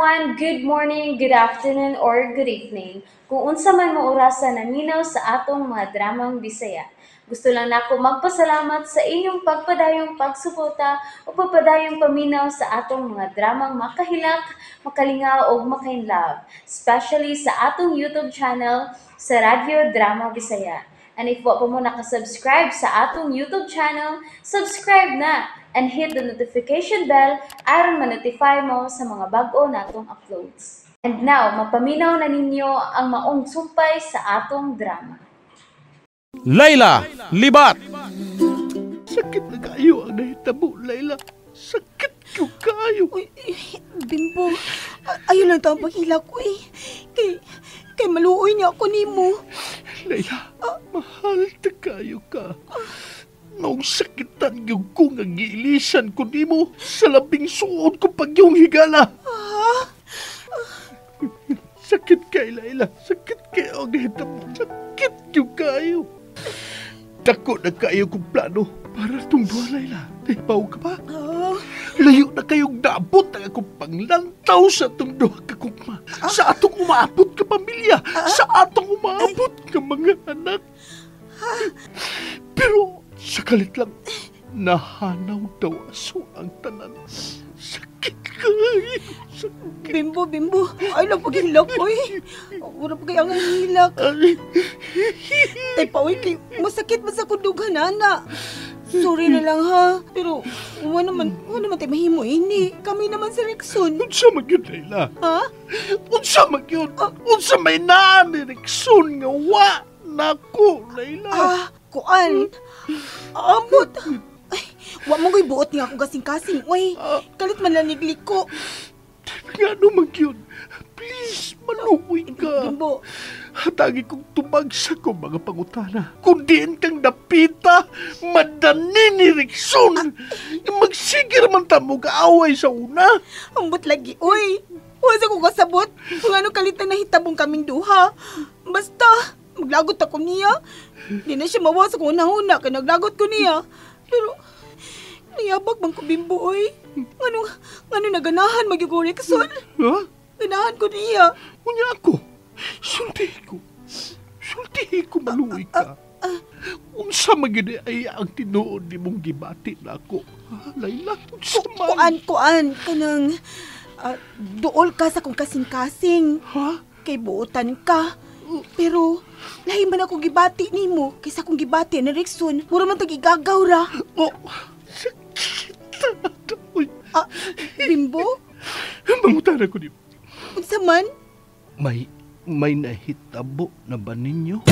everyone, good morning, good afternoon, or good evening. Kung unsa man mo orasan naminaw sa atong mga dramang Bisaya. Gusto lang nako magpasalamat sa inyong pagpadayong pagsuporta o pagpadayong paminaw sa atong mga dramang makahilak, makalingaw o makainlove, especially sa atong YouTube channel sa Radyo Drama Bisaya. And if wa pa mo nakasubscribe sa atong YouTube channel, subscribe na and hit the notification bell aron ma-notify mo sa mga bag-o natong uploads. And now, mapaminaw na ninyo ang maong sumpay sa atong drama. Layla Libat. Sakit na kayo ang nahitabo, Layla. Sakit ko kayo. Uy, Bimbo, ayaw lang taong paghila ko eh. Kay maluoy niya ako nimo. Layla, mahal na kayo ka. Noong sakitan yung kong ang giilisan ko nimo sa labing suod ko pag yung higala. Sakit kay Layla, sakit kay ang nahitabo. Sakit yung kayo. Dako na kayo kong plano para itong duwa, Layla. Naipaw ka ba? Layo na kayong naabot ang akong panglantaw sa itong duwa kakukma. Sa atong umaabot ka pamilya. Sa atong umaabot ka mga anak. Pero sakalit lang, nahanaw daw aso ang tanan. Sakit kayo. Sakit. Bimbo, ayaw lang paghila ko eh. Wala pa kaya ang hilak. Tay pa, uy, masakit ba sa kundugan, ana? Sorry na lang ha, pero wala naman tayo mahimo ini. Kami naman si Rexon. Unsa man yun, Layla? Ha? Unsa man yun? Unsa may naan ni Rexon nga wa? Naku, Layla. Kuan. Amot. Ay, wa mo ko'y buot nga akong kasing-kasing. Uy, kalit man lang nigliko. Nga naman yun. Please, maluoy ka. Bimbo. Hatagi kong tumagsa ko mga pangutana. Kung diin kang napita, madani ni Rexon. Magsigir man ta mo kaaway sa una. Ambot lagi, uy. Wasa ko kasabot. Kung ano kalitan na hitabong kaming duha. Basta, maglagot ako niya. Di na siya mawas kung una-una kaya naglagot ko niya. Pero, niyabag bang ko, Bimbo, uy. Ngano naganahan magyuguri kason. Ha? Ganahan ko niya. Unya ako. Sulti ko maluoy ka. Unsa magini ay ang tinuod ni mong gibati na ako. Layla, unsa man. Kuan, kanang duol ka sa kong kasing-kasing. Ha? Kay buotan ka. Pero, lahi man akong gibati nimo kaysa akong gibati ni Rexon. Mura man tag-igagaw ra. Oh, sakit. Uy, Bimbo? mangutana ko ni. Unsa man? May nahitabo na ba ninyo?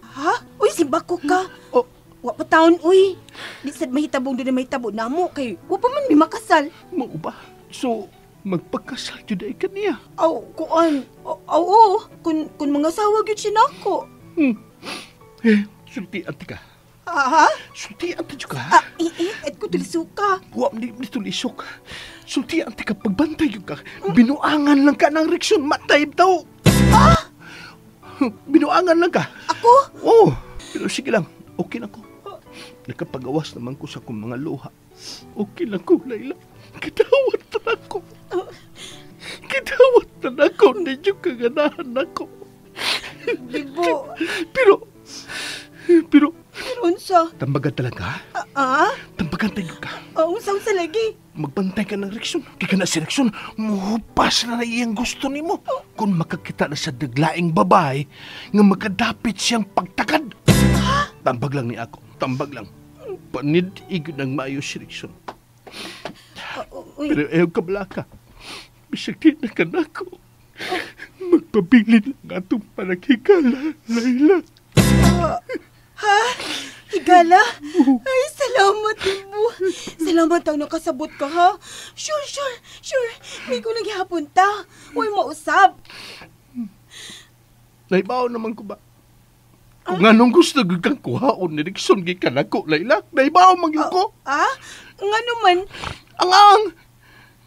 Ha? Uy, simbako ka. Oh, Wa pa taon, uy. Di sad mahitabong doon na mahitabo na mo. Kay, wa pa man may makasal. mao ba? So, magpagkasal yun ay kaniya. Aw, kuan. Oo. Kun mga sawag yun siya nako. Sulti ati ka. Ha? Sulti ati ka. Et ko tulisuka. Huwag ni tulisok. Sulti ati ka pagbantay yun ka. Binuangan lang ka ng Rexon. Matayib daw. Binuangan lang ka. Ako? Oo. Pero sige lang. Okay na ko. Nakapagawas naman ko sa akong mga luha. Okay lang ko, Layla. Kitawat na ako. Kitawat na ako. Hindi yung kaganahan ako. Bimbo. Pero, Pero unsa? tambagan talaga. Tambagan tayo ka. Unsa lagi? Magbantay ka ng Rexon. Di ka na si Rexon. Muhupas na iyang gusto ni mo. Kung makakita na sa daglaing babae, nga makadapit siyang pagtakad. Tambag lang ni ako. Tambag lang. Panid-igod ng maayos si Rexon. Uy. Pero ayaw ka balaka. Bisag di na ka na ako. Magpabilin lang atong panagkikala, Layla. Higala? Ay, salamat mo. Salamat ang nakasabot ka, ha? Sure. May ko naghihapon ta. Huwag mausap. Naibaw naman ko ba? Kung anong gusto kang kuhaon ni Rexon, gikan ako, Layla. Naibaw man yun ko. Nga naman. Ang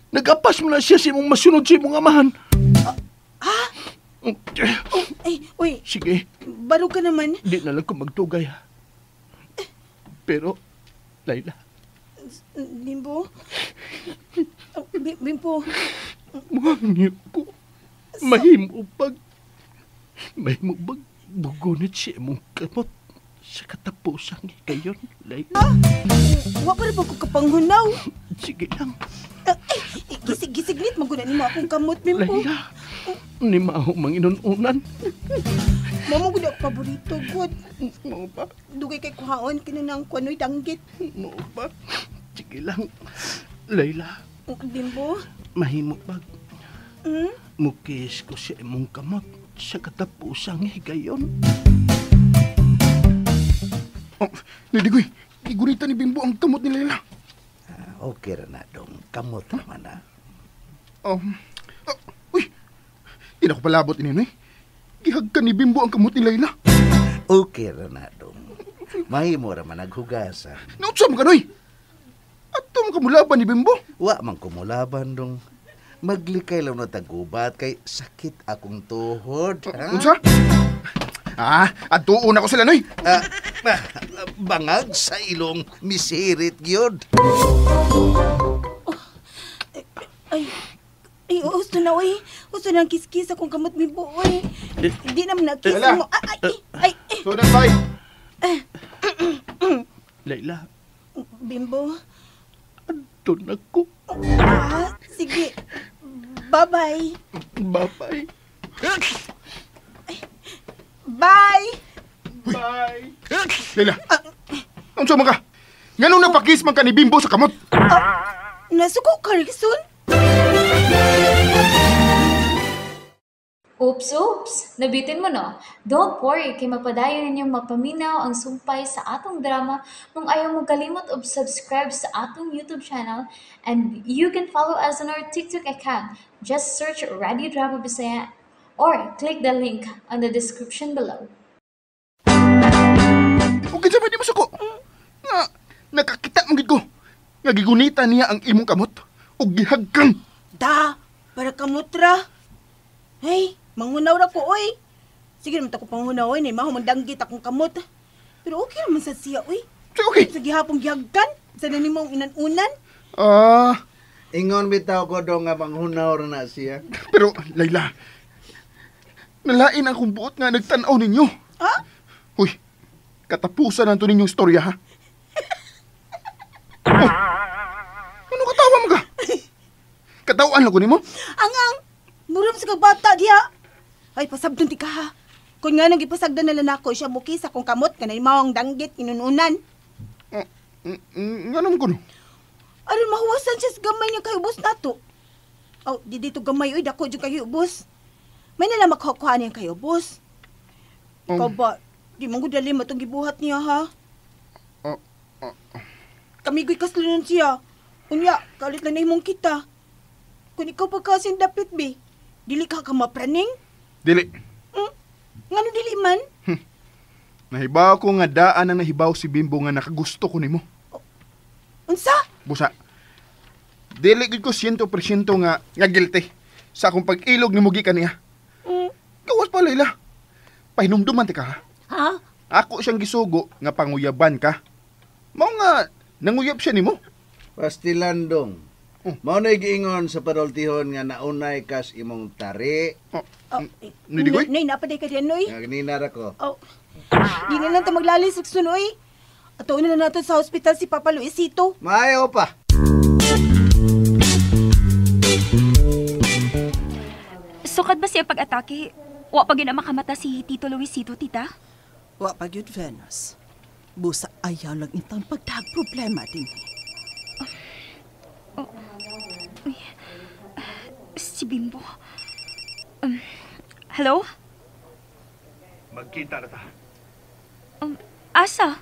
nag-apas mo na siya si mong masunod si mong amahan. Ay, uy, Sige, baro ka naman. di na lang ko magtugay, ha. Pero, Layla, Bimbo? Bimbo, Mahangyo ko. Mahimubag. Mahimubag. Bugunit siya mong kamot. Sa katapusang kayon, Layla. Wa pa rin ba ko kapanghunaw? Sige lang, Gisig-gisig maguna ni mo akong kamot, Bimbo. Layla. Ni maho manginununan. Mamo gud ako paborito, good. Mo ba? Dugay kay kuhaon kinunang kuano'y danggit. Mo ba? Sige lang, Layla. Bimbo? Mahimubag. Hmm? Mukis ko siya mong kamot. Sa katapusang higayon. Oh, Lidigoy, igurita ni Bimbo ang kamot ni Layla. Okay ra na dong. Kamot naman na. Uy, hindi na ko palabot ini, eh. Gihagkan ni Bimbo ang kamot ni Layla. Okay ra na dong. Mahimo ra man naghugasan. Nautsa mo ka, Noy. At mo kamulaban ni Bimbo. Wa man kumulaban dong. Maglikay lang na tagubat kay sakit akong tuhod. Ha? Unsa? At tuon ako sila, Noy. Bangag sa ilong misirit gyud. Ay, gusto na, oy. Gusto na ang kiskis akong kamot, Bimbo, oy. Hindi naman nakis Layla. mo. Ay. Sudan, bay. Layla, Bimbo. doon ako. Sige. Bye-bye. Bye-bye. Bye! Bye. Layla, unsa man ka? Nganong napakis man ka ni Bimbo sa kamot? Nasuko ka, Rickson? Oops! Nabitin mo no? Don't worry, kay mapadayon ninyong mapaminaw ang sumpay sa atong drama kung ayaw mo kalimot og subscribe sa atong YouTube channel and you can follow us on our TikTok account. Just search Radio Drama Bisaya or click the link on the description below. Okay, sa di masuko. Nga, nakakita mong gid ko. Nga gigunita niya ang imong kamot. O gihagkan. Da! Para kamutra. Hey, mangunaw ra ko, oy. Sige naman ako pangunaw, oy. Mahumandanggit akong kamot. Pero okay naman sa siya, oy. So, okay. Sa gihapong gihagkan. Sa nanimong inanunan. Ingon bitaw ko dong nga manghunaw ra na siya. Pero, Layla, nalain ang kumbuot nga nagtanaw ninyo. Ha? Uy, katapusan na ito ninyong storya, ha? Ano katawa mo ka? Katawaan lang ko nimo? Angang! Muram sa kagbata diha. Ay, pasabdon ti ka ha. Kung nga nang ipasagdan na lang ako, siya buki sa kong kamot, kanay mawang danggit, inununan. Nga naman ko no? Aron mahuwasan siya sa gamay niya kahubos nato. Oh, di dito gamay, oy, dako dyan kahubos. May nila makakuha niya kahubos. Ikaw ba, di mong gudali matong gibuhat niya ha? Kamigoy kaslunan siya. Unya, kalit lang na imong kita. Kung ikaw pa kasing dapit, be, dili ka mapraning? Dili. Ngano dili man? Nahibaw ko nga daan ang nahibaw si Bimbo nga nakagusto ko nimo. Unsa? Busa. Dili gid ko 100% nga guilty sa akong pag-ilog ni Mugi kaniya. Kawas pa, Layla. Pahinumduman ti ka, ha? Ha? Ako siyang gisugo nga panguyaban ka. Mao nga nanguyab siya nimo. Pastilan dong. Mao na giingon sa paroltihon nga naunay kas imong tari. Nidigoy? Nay, napaday ka diyan, noy. Nga ganina ra ko. Oh. Di na lang ta maglalis sa sunoy. Ato na natin sa ospital si Papa Luisito. Maayo pa. Sukad ba siya pag-atake? Wa pa gina makamata si Tito Luisito, tita? Wa pa gyud Venus. Busa ayaw lang intang pagdag problema din. Si Bimbo. Hello? Magkita na ta. Asa?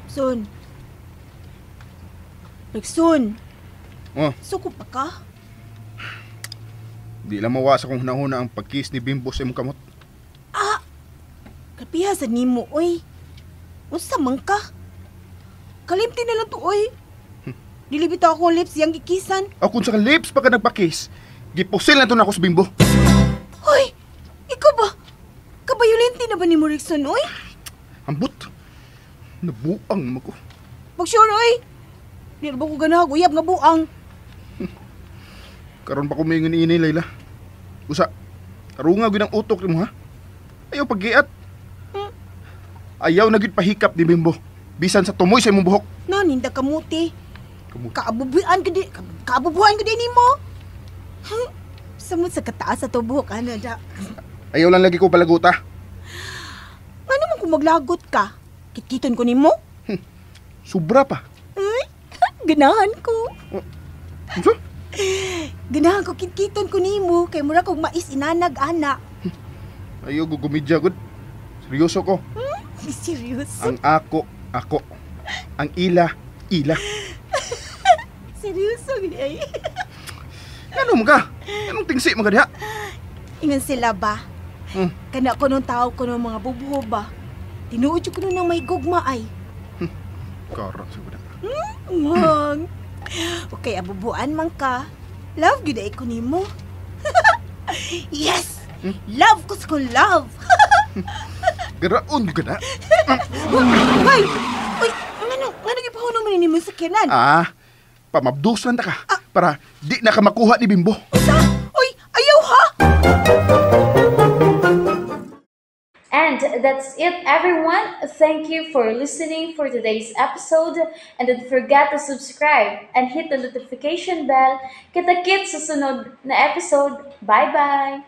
Son. Rexon. Oh, Suko pa ka? di lang mawasa kung hunahuna ang pagkis ni Bimbo sa imong kamot. Kapiha sa nimo, oy. Unsa man ka? Kalimti na lang to, oy. Dilibita ako ang lips yang gikisan. Kung sa lips pa ka nagpakis, gipusil na to na ako sa Bimbo. Hoy! Ikaw ba? Kabayolente na ba ni mo, Rexon, oy? Ambot. Nabuang mo ko. Pag sure, oy. Di na ba ko ganahag uyab nga buang. Karon pa kumingon ini Layla. Usa, arunga gyud ang utok nimo ha. Ayaw paggiat. Ayaw na gyud pahikap ni Bimbo. Bisan sa tumoy sa imong buhok. Naninda kamuti. Kaabubuhan ko din nimo. Samot sa kataas sa tubuhok ana da. Ayaw lang lagi ko palaguta. Ano man kung maglagot ka? Kitkiton ko nimo? Sobra pa. Ay, ganahan ko. Unsa? Ganahan ko kitkiton ko nimo kay mura kog mais inanag ana. Ayaw gugumidya gud. Seryoso ko. Seryoso? Ang ako. Ang ila. Seryoso gid ay. Ano mo ka? Anong tingsi mo ka diha? Ingon sila ba? Kana ko nung tao ko nung mga bubuho ba? Tinuod ko nung may gugma ay. Karon sa budak. Mang. Okay, abubuan man ka. Love gid ay ko nimo. Yes! Love ko sa love. Garaon ka na. Ay! Uy, ano gipahuno man nimo sa kinan? Pamabdusan ta ka para di na ka makuha ni Bimbo. Isa? Uy, ayaw ha! And that's it, everyone. Thank you for listening for today's episode. And don't forget to subscribe and hit the notification bell. Kita-kits sa sunod na episode. Bye-bye!